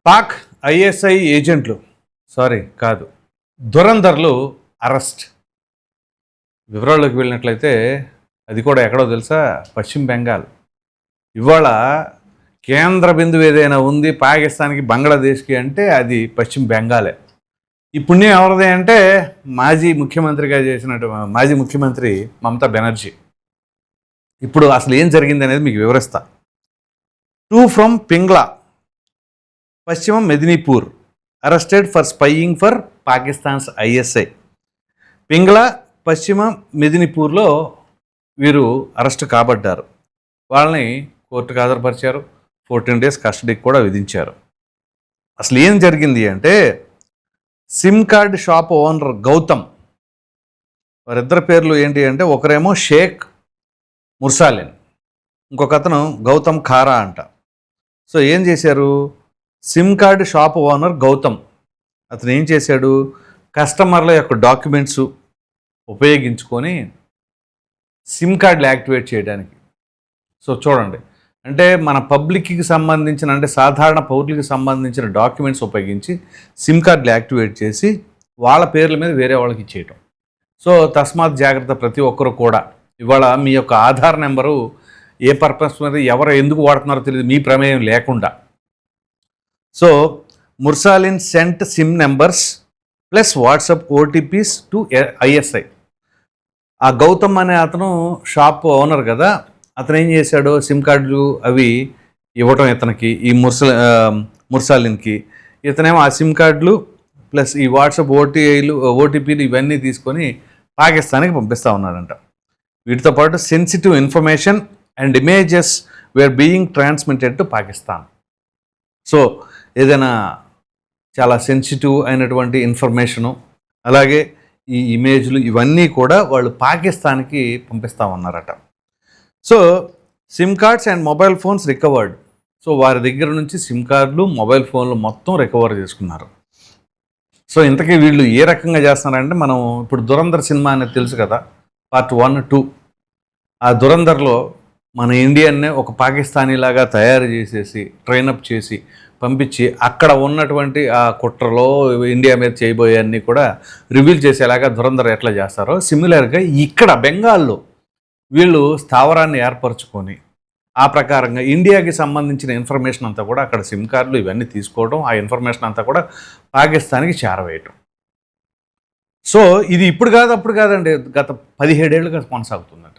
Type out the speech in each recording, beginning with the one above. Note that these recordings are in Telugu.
పాక్ ఐఎస్ఐ ఏజెంట్లు కాదు దురంధర్లు అరెస్ట్. వివరాల్లోకి వెళ్ళినట్లయితే అది కూడా ఎక్కడో తెలుసా, పశ్చిమ బెంగాల్. ఇవాళ కేంద్ర బిందువు ఏదైనా ఉంది పాకిస్తాన్కి బంగ్లాదేశ్కి అంటే అది పశ్చిమ బెంగాలే. ఈ పుణ్యం ఎవరిది అంటే మాజీ ముఖ్యమంత్రి మమతా బెనర్జీ. ఇప్పుడు అసలు ఏం జరిగింది అనేది మీకు వివరిస్తా. 2 ఫ్రమ్ పింగ్లా, పశ్చిమ Medinipur, arrested for spying for Pakistan's ISI. Pingla, పశ్చిమ మెదినీపూర్లో వీరు అరెస్ట్ కాబడ్డారు. వాళ్ళని కోర్టుకు హాజరుపరిచారు. 14 days కస్టడీకి కూడా విధించారు. అసలు ఏం జరిగింది అంటే sim card shop owner Gautam, వారిద్దరి పేర్లు ఏంటి అంటే ఒకరేమో షేక్ ముర్సాలిన్, ఇంకొక అతను గౌతమ్ ఖారా అంట. సో ఏం చేశారు, sim card shop owner Gautam అతను ఏం చేశాడు, కస్టమర్ల యొక్క డాక్యుమెంట్స్ ఉపయోగించుకొని సిమ్ కార్డులు యాక్టివేట్ చేయడానికి. సో చూడండి, అంటే మన పబ్లిక్కి సంబంధించిన, అంటే సాధారణ పౌరులకి సంబంధించిన డాక్యుమెంట్స్ ఉపయోగించి సిమ్ కార్డులు యాక్టివేట్ చేసి వాళ్ళ పేర్ల మీద వేరే వాళ్ళకి ఇచ్చేయటం. సో తస్మాత్ జాగ్రత్త, ప్రతి ఒక్కరు కూడా. ఇవాళ మీ యొక్క ఆధార్ నెంబరు ఏ పర్పస్ మీద ఎవరు ఎందుకు వాడుతున్నారో తెలియదు, మీ ప్రమేయం లేకుండా. So Mursalin sent SIM numbers plus WhatsApp OTPs to ISI. ఆ గౌతమ్ అనే అతను షాప్ ఓనర్ కదా, అతను ఏం చేశాడు, సిమ్ కార్డులు అవి ఇవ్వటం ఇతనికి, ఈ ముర్సాలిన్కి. ఇతనేమో ఆ సిమ్ కార్డులు ప్లస్ ఈ వాట్సాప్ ఓటీపీలు ఇవన్నీ తీసుకొని పాకిస్తాన్కి పంపిస్తూ ఉన్నాడంట. వీటితో పాటు sensitive information and images were being transmitted to Pakistan. So ఏదైనా చాలా సెన్సిటివ్ అయినటువంటి ఇన్ఫర్మేషను, అలాగే ఈ ఇమేజ్లు ఇవన్నీ కూడా వాళ్ళు పాకిస్తాన్కి పంపిస్తూ ఉన్నారట. So SIM cards and mobile phones recovered. So వారి దగ్గర నుంచి సిమ్ కార్డులు, మొబైల్ ఫోన్లు మొత్తం రికవర్ చేసుకున్నారు. సో ఇంతకీ వీళ్ళు ఏ రకంగా చేస్తున్నారంటే, మనం ఇప్పుడు దురంధర్ సినిమా అనేది తెలుసు కదా, పార్ట్ 1, 2. ఆ దురంధర్లో మన ఇండియన్నే ఒక పాకిస్తానీ లాగా తయారు చేసేసి ట్రైనప్ చేసి పంపించి అక్కడ ఉన్నటువంటి ఆ కుట్రలో ఇండియా మీద చేయబోయే అన్నీ కూడా రివీల్ చేసేలాగా దురంధర్ ఎట్లా చేస్తారో, సిమిలర్గా ఇక్కడ బెంగాల్లో వీళ్ళు స్థావరాన్ని ఏర్పరచుకొని ఆ ప్రకారంగా ఇండియాకి సంబంధించిన ఇన్ఫర్మేషన్ అంతా కూడా అక్కడ సిమ్ కార్డులు ఇవన్నీ తీసుకోవడం, ఆ ఇన్ఫర్మేషన్ అంతా కూడా పాకిస్తాన్కి చేరవేయటం. సో ఇది ఇప్పుడు కాదు అప్పుడు కాదండి, గత 17 ఏళ్ళుగా కొనసాగుతుందట.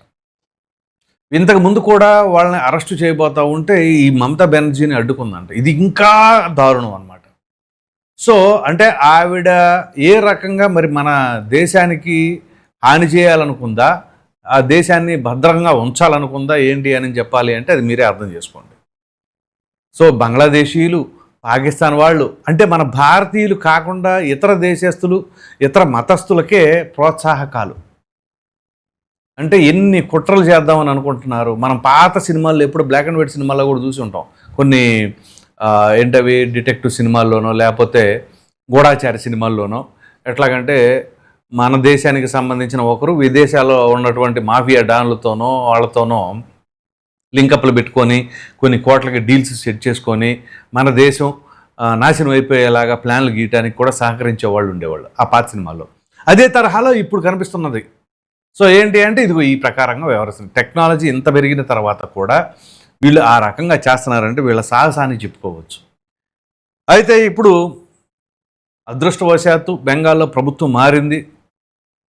ఇంతకు ముందు కూడా వాళ్ళని అరెస్టు చేయబోతూ ఉంటే ఈ మమతా బెనర్జీని అడ్డుకుందంట. ఇది ఇంకా దారుణం అన్నమాట. సో అంటే ఆవిడ ఏ రకంగా మరి మన దేశానికి హాని చేయాలనుకుందా, ఆ దేశాన్ని భద్రంగా ఉంచాలనుకుందా ఏంటి అని చెప్పాలి అంటే అది మీరే అర్థం చేసుకోండి. సో బంగ్లాదేశీయులు, పాకిస్తాన్ వాళ్ళు, అంటే మన భారతీయులు కాకుండా ఇతర దేశస్తులు, ఇతర మతస్థులకే ప్రోత్సాహకాలు. అంటే ఎన్ని కుట్రలు చేద్దామని అనుకుంటున్నారు. మనం పాత సినిమాల్లో ఎప్పుడు బ్లాక్ అండ్ వైట్ సినిమాల్లో కూడా చూసి ఉంటాం. కొన్ని ఏంటవి డిటెక్టివ్ సినిమాల్లోనో లేకపోతే గూఢాచారి సినిమాల్లోనో ఎట్లాగంటే మన దేశానికి సంబంధించిన ఒకరు విదేశాల్లో ఉన్నటువంటి మాఫియా డాన్లతోనో వాళ్ళతోనో లింకప్లు పెట్టుకొని కొన్ని కోట్లకి డీల్స్ సెట్ చేసుకొని మన దేశం నాశనం అయిపోయేలాగా ప్లాన్లు గీయటానికి కూడా సహకరించే వాళ్ళు ఉండేవాళ్ళు ఆ పాత సినిమాల్లో. అదే తరహాలో ఇప్పుడు కనిపిస్తున్నది. సో ఏంటి అంటే ఇదిగో ఈ ప్రకారంగా వ్యవహరిస్తుంది. టెక్నాలజీ ఇంత పెరిగిన తర్వాత కూడా వీళ్ళు ఆ రకంగా చేస్తున్నారంటే వీళ్ళ సాహసాన్ని చెప్పుకోవచ్చు. అయితే ఇప్పుడు అదృష్టవశాత్తు బెంగాల్లో ప్రభుత్వం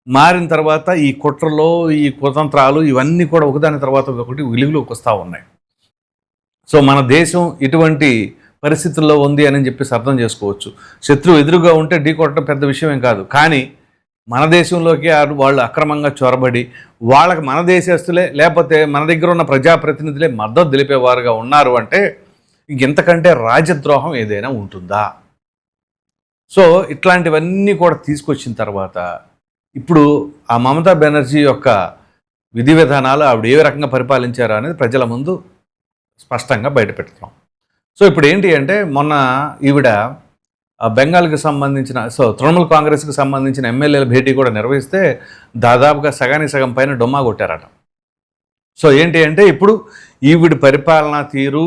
మారిన తర్వాత ఈ కుట్రలో, ఈ కుతంత్రాలు ఇవన్నీ కూడా ఒకదాని తర్వాత ఒకటి వెలుగులోకి వస్తూ ఉన్నాయి. సో మన దేశం ఇటువంటి పరిస్థితుల్లో ఉంది అని చెప్పేసి అర్థం చేసుకోవచ్చు. శత్రువు ఎదురుగా ఉంటే ఢీకొట్టడం పెద్ద విషయం ఏం కాదు. కానీ మన దేశంలోకి వాళ్ళు అక్రమంగా చొరబడి వాళ్ళకి మన దేశస్తులే లేకపోతే మన దగ్గర ఉన్న ప్రజాప్రతినిధులే మద్దతు తెలిపేవారుగా ఉన్నారు అంటే ఇంతకంటే రాజద్రోహం ఏదైనా ఉంటుందా? సో ఇట్లాంటివన్నీ కూడా తీసుకొచ్చిన తర్వాత ఇప్పుడు ఆ మమతా బెనర్జీ యొక్క విధి విధానాలు ఆవిడ ఏ రకంగా పరిపాలించారు అనేది ప్రజల ముందు స్పష్టంగా బయటపెడుతున్నాం. సో ఇప్పుడు ఏంటి అంటే మొన్న ఈవిడ బెంగాల్కి సంబంధించిన తృణమూల్ కాంగ్రెస్కి సంబంధించిన ఎమ్మెల్యేల భేటీ కూడా నిర్వహిస్తే దాదాపుగా సగానికి సగం పైన డొమ్మా కొట్టారట. సో ఏంటి అంటే ఇప్పుడు ఈవిడి పరిపాలనా తీరు,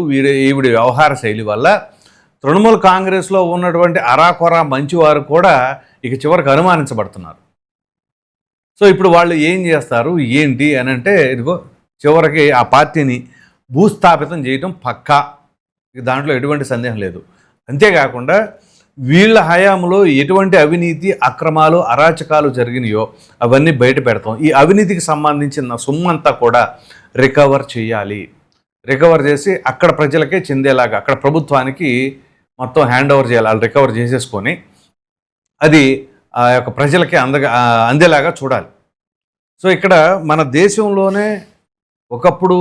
ఈవిడి వ్యవహార శైలి వల్ల తృణమూల్ కాంగ్రెస్లో ఉన్నటువంటి అరాకొరా మంచివారు కూడా ఇక చివరికి అనుమానించబడుతున్నారు. సో ఇప్పుడు వాళ్ళు ఏం చేస్తారు ఏంటి అని అంటే, ఇదిగో చివరికి ఆ పార్టీని భూస్థాపితం చేయటం పక్కా, దాంట్లో ఎటువంటి సందేహం లేదు. అంతేకాకుండా వీళ్ళ హయాంలో ఎటువంటి అవినీతి, అక్రమాలు, అరాచకాలు జరిగినాయో అవన్నీ బయట పెడతాం. ఈ అవినీతికి సంబంధించిన సొమ్మంతా కూడా రికవర్ చేయాలి. రికవర్ చేసి అక్కడ ప్రజలకే చెందేలాగా, అక్కడ ప్రభుత్వానికి మొత్తం హ్యాండ్ ఓవర్ చేయాలి. వాళ్ళు రికవర్ చేసేసుకొని అది ఆ యొక్క ప్రజలకి అందేలాగా చూడాలి. సో ఇక్కడ మన దేశంలోనే ఒకప్పుడు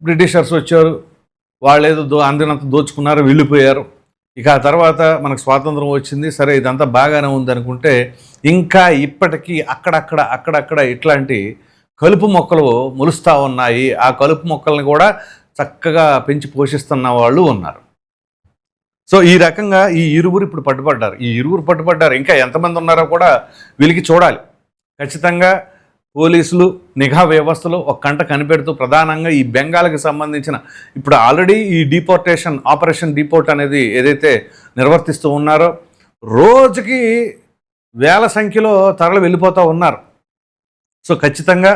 బ్రిటిషర్స్ వచ్చారు, వాళ్ళు ఏదో అందినంత దోచుకున్నారు, వెళ్ళిపోయారు. ఇక ఆ తర్వాత మనకు స్వాతంత్రం వచ్చింది, సరే ఇదంతా బాగానే ఉంది అనుకుంటే ఇంకా ఇప్పటికీ అక్కడక్కడ ఇట్లాంటి కలుపు మొక్కలు మొలుస్తూ ఉన్నాయి. ఆ కలుపు మొక్కల్ని కూడా చక్కగా పెంచి పోషిస్తున్న వాళ్ళు ఉన్నారు. సో ఈ రకంగా ఈ ఇరువురు ఇప్పుడు పట్టుబడ్డారు. ఇంకా ఎంతమంది ఉన్నారో కూడా వీళ్ళకి చూడాలి. ఖచ్చితంగా పోలీసులు నిఘా వ్యవస్థలో ఒక కంట కనిపెడుతూ ప్రధానంగా ఈ బెంగాల్కి సంబంధించిన ఇప్పుడు ఆల్రెడీ ఈ డిపోర్టేషన్ ఆపరేషన్ డిపోర్ట్ అనేది ఏదైతే నిర్వర్తిస్తూ ఉన్నారో రోజుకి వేల సంఖ్యలో తరలి వెళ్ళిపోతూ ఉన్నారు. సో ఖచ్చితంగా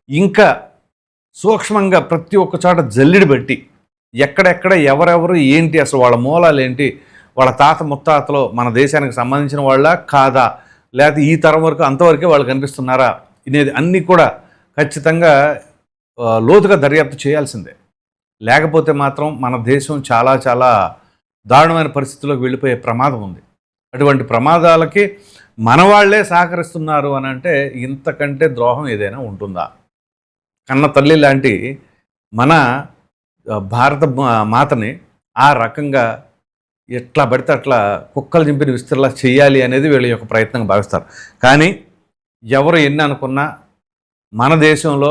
ఇంకా సూక్ష్మంగా ప్రతి ఒక్క చోట జల్లెడి బట్టి ఎక్కడెక్కడ ఎవరెవరు ఏంటి, అసలు వాళ్ళ మూలాలు ఏంటి, వాళ్ళ తాత ముత్తాతలో మన దేశానికి సంబంధించిన వాళ్ళ కాదా, లేకపోతే ఈ తరం వరకు అంతవరకే వాళ్ళు కనిపిస్తున్నారా అనేది అన్నీ కూడా ఖచ్చితంగా లోతుగా దర్యాప్తు చేయాల్సిందే. లేకపోతే మాత్రం మన దేశం చాలా చాలా దారుణమైన పరిస్థితుల్లోకి వెళ్ళిపోయే ప్రమాదం ఉంది. అటువంటి ప్రమాదాలకి మన వాళ్లే సహకరిస్తున్నారు అని అంటే ఇంతకంటే ద్రోహం ఏదైనా ఉంటుందా? కన్న తల్లి లాంటి మన భారత మాతని ఆ రకంగా ఎట్లా పడితే అట్లా కుక్కలు చింపిన విస్తరలా చేయాలి అనేది వీళ్ళ యొక్క ప్రయత్నంగా భావిస్తారు. కానీ ఎవరు ఎన్ని అనుకున్నా మన దేశంలో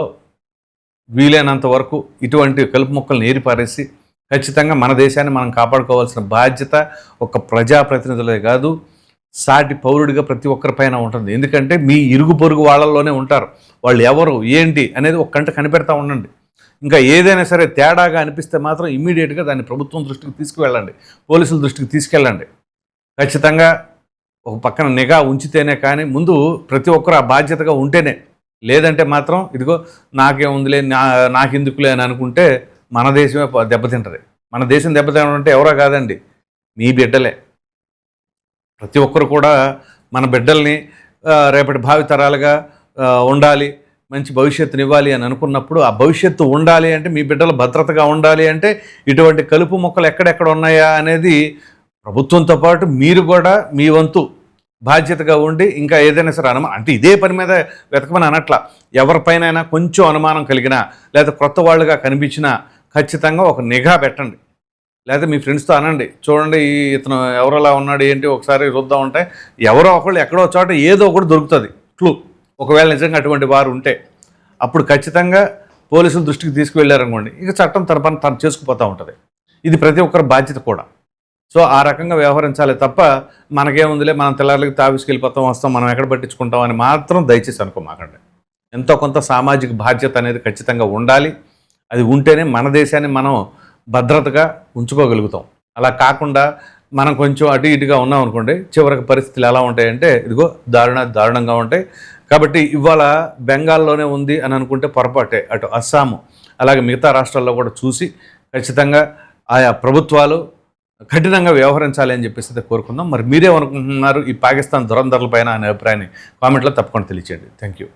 వీలైనంత వరకు ఇటువంటి కలుపు మొక్కలను ఏరిపారేసి ఖచ్చితంగా మన దేశాన్ని మనం కాపాడుకోవాల్సిన బాధ్యత ఒక ప్రజాప్రతినిధులే కాదు, సాటి పౌరుడిగా ప్రతి ఒక్కరిపైన ఉంటుంది. ఎందుకంటే మీ ఇరుగు పొరుగు వాళ్ళల్లోనే ఉంటారు. వాళ్ళు ఎవరు ఏంటి అనేది ఒక కంట కనిపెడతా ఉండండి. ఇంకా ఏదైనా సరే తేడాగా అనిపిస్తే మాత్రం ఇమ్మీడియట్గా దాన్ని ప్రభుత్వం దృష్టికి తీసుకువెళ్ళండి, పోలీసుల దృష్టికి తీసుకెళ్ళండి. ఖచ్చితంగా ఒక పక్కన నిఘా ఉంచితేనే కానీ ముందు ప్రతి ఒక్కరు ఆ బాధ్యతగా ఉంటేనే, లేదంటే మాత్రం ఇదిగో నాకేముందిలే నాకెందుకులే అని అనుకుంటే మన దేశమే దెబ్బతింటుంది. మన దేశం దెబ్బతింటే ఎవరో కాదండి, మీ బిడ్డలే. ప్రతి ఒక్కరు కూడా మన బిడ్డల్ని రేపటి భావితరాలుగా ఉండాలి, మంచి భవిష్యత్తుని ఇవ్వాలి అని అనుకున్నప్పుడు ఆ భవిష్యత్తు ఉండాలి అంటే మీ బిడ్డలు భద్రతగా ఉండాలి అంటే ఇటువంటి కలుపు మొక్కలు ఎక్కడెక్కడ ఉన్నాయా అనేది ప్రభుత్వంతో పాటు మీరు కూడా మీ వంతు బాధ్యతగా ఉండి ఇంకా ఏదైనా సరే అనుమానం అంటే ఇదే పని మీద వెతకమని అనట్లా, ఎవరిపైనైనా కొంచెం అనుమానం కలిగినా లేదా కొత్త వాళ్ళుగా కనిపించినా ఖచ్చితంగా ఒక నిఘా పెట్టండి. లేదా మీ ఫ్రెండ్స్తో అనండి, చూడండి ఇతను ఎవరోలా ఉన్నాడు ఏంటి ఒకసారి చూద్దాం ఉంటే ఎవరో ఒకళ్ళు ఎక్కడో చోట ఏదో ఒకటి దొరుకుతుంది క్లూ. ఒకవేళ నిజంగా అటువంటి వారు ఉంటే అప్పుడు ఖచ్చితంగా పోలీసుల దృష్టికి తీసుకువెళ్ళారనుకోండి, ఇక చట్టం తన పని తను చేసుకుపోతూ ఉంటుంది. ఇది ప్రతి ఒక్కరి బాధ్యత కూడా. సో ఆ రకంగా వ్యవహరించాలి తప్ప మనకేముందిలే మనం తెల్లారులకి తావిసుకు వెళ్ళిపోతాం వస్తాం మనం ఎక్కడ పట్టించుకుంటాం అని మాత్రం దయచేసి అనుకోమాకండి. ఎంతో కొంత సామాజిక బాధ్యత అనేది ఖచ్చితంగా ఉండాలి. అది ఉంటేనే మన దేశాన్ని మనం భద్రతగా ఉంచుకోగలుగుతాం. అలా కాకుండా మనం కొంచెం అటు ఇటుగా ఉన్నాం అనుకోండి, చివరికి పరిస్థితులు ఎలా ఉంటాయంటే ఇదిగో దారుణంగా ఉంటాయి. కాబట్టి ఇవాళ బెంగాల్లోనే ఉంది అని అనుకుంటే పొరపాటే. అటు అస్సాము అలాగే మిగతా రాష్ట్రాల్లో కూడా చూసి ఖచ్చితంగా ఆయా ప్రభుత్వాలు కఠినంగా వ్యవహరించాలి అని చెప్పేసి కోరుకుందాం. మరి మీరేమనుకుంటున్నారు ఈ పాకిస్తాన్ దురంధరులపైన అనే అభిప్రాయాన్ని కామెంట్లో తప్పకుండా తెలియచేయండి. Thank you.